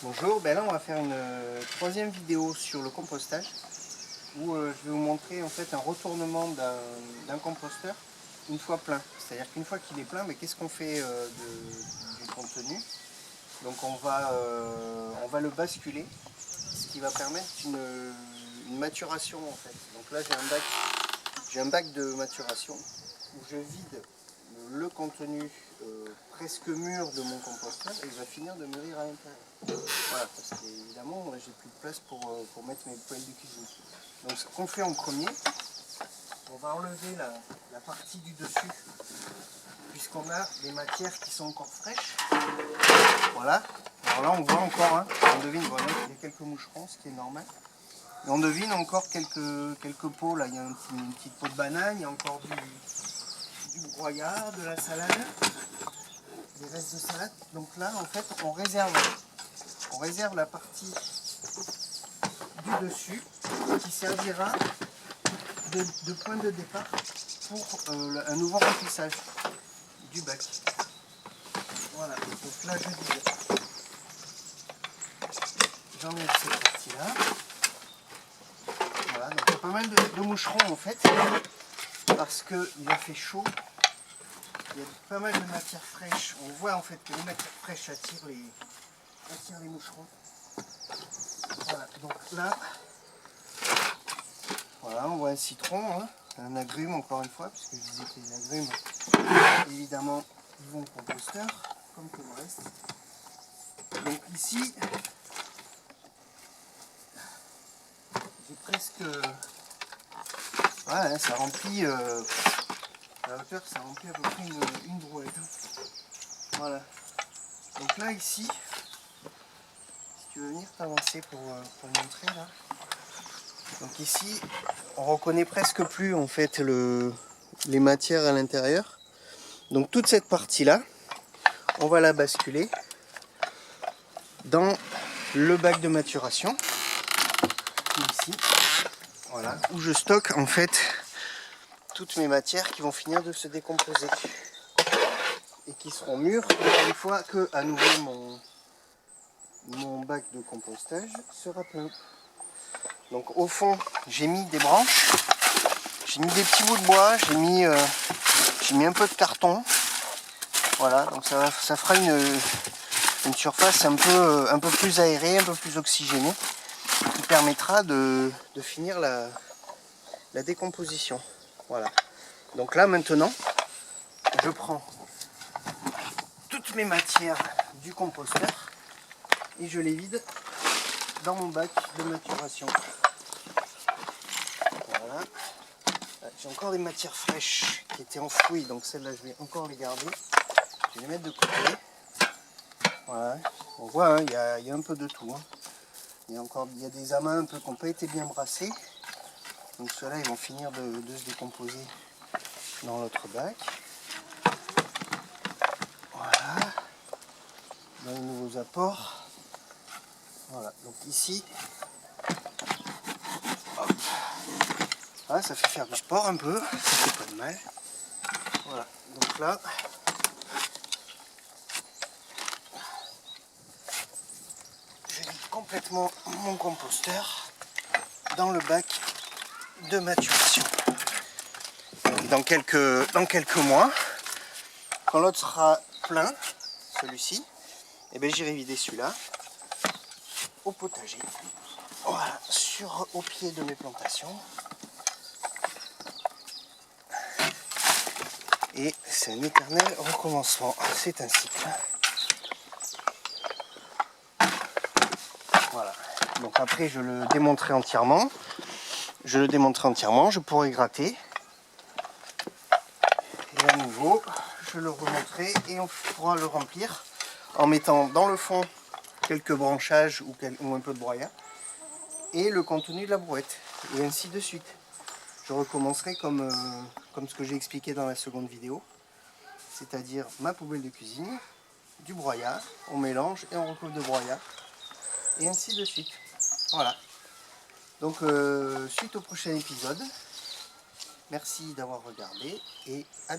Bonjour, ben là on va faire une troisième vidéo sur le compostage où je vais vous montrer en fait un retournement d'un composteur une fois plein. C'est-à-dire qu'une fois qu'il est plein, mais qu'est-ce qu'on fait du contenu? Donc on va le basculer, ce qui va permettre une maturation en fait. Donc là j'ai un bac de maturation où je vide le contenu presque mûr de mon composteur et il va finir de mûrir à l'intérieur. Voilà, parce qu'évidemment j'ai plus de place pour mettre mes poêles de cuisine. Donc ce qu'on fait en premier, on va enlever la partie du dessus puisqu'on a des matières qui sont encore fraîches. Voilà, alors là on voit encore, hein, on devine, voilà, il y a quelques moucherons, ce qui est normal. Et on devine encore quelques pots, là il y a une petite peau de banane, il y a encore du broyat, de la salade, des restes de salade. Donc là en fait on réserve la partie du dessus qui servira de point de départ pour un nouveau remplissage du bac. Voilà, donc là j'enlève cette partie là. Voilà, donc il y a pas mal de moucherons en fait, parce qu'il a fait chaud. Il y a pas mal de matière fraîche. On voit en fait que les matières fraîches attirent les moucherons. Voilà, donc là, voilà, on voit un citron, hein, un agrume encore une fois, puisque je disais que les agrumes, évidemment, ils vont au composteur, comme tout le reste. Donc ici, j'ai presque, voilà, ça remplit, à la hauteur, ça remplit à peu près une brouette. Voilà. Donc là, ici, si tu veux venir t'avancer pour le montrer là. Donc ici, on reconnaît presque plus en fait les matières à l'intérieur. Donc toute cette partie-là, on va la basculer dans le bac de maturation, ici, voilà, où je stocke en fait toutes mes matières qui vont finir de se décomposer et qui seront mûres une fois que à nouveau mon bac de compostage sera plein. Donc au fond, j'ai mis des branches, j'ai mis des petits bouts de bois, j'ai mis un peu de carton. Voilà, donc ça fera une surface un peu plus aérée, un peu plus oxygénée, qui permettra de finir la décomposition. Voilà. Donc là maintenant, je prends toutes mes matières du composteur et je les vide dans mon bac de maturation. Voilà. J'ai encore des matières fraîches qui étaient enfouies, donc celles-là je vais encore les garder. Je vais les mettre de côté. Voilà. On voit, hein, il y a un peu de tout. Hein. Il y a des amas un peu qui n'ont pas été bien brassés. Donc ceux-là ils vont finir de se décomposer dans l'autre bac. Voilà. Dans les nouveaux apports. Voilà. Donc ici, hop. Voilà, ça fait faire du sport un peu. Ça fait pas de mal. Voilà. Donc là, je vide complètement mon composteur dans le bac de maturation. Dans quelques mois, quand l'autre sera plein, celui-ci, et ben j'irai vider celui-là au potager. Voilà, au pied de mes plantations. Et c'est un éternel recommencement. C'est un cycle. Voilà. Donc après je le démonterai entièrement. Je pourrai gratter. Et à nouveau, je le remonterai et on pourra le remplir en mettant dans le fond quelques branchages ou un peu de broyat et le contenu de la brouette. Et ainsi de suite. Je recommencerai comme ce que j'ai expliqué dans la seconde vidéo. C'est-à-dire ma poubelle de cuisine, du broyat, on mélange et on recouvre de broyat. Et ainsi de suite. Voilà. Donc suite au prochain épisode. Merci d'avoir regardé et à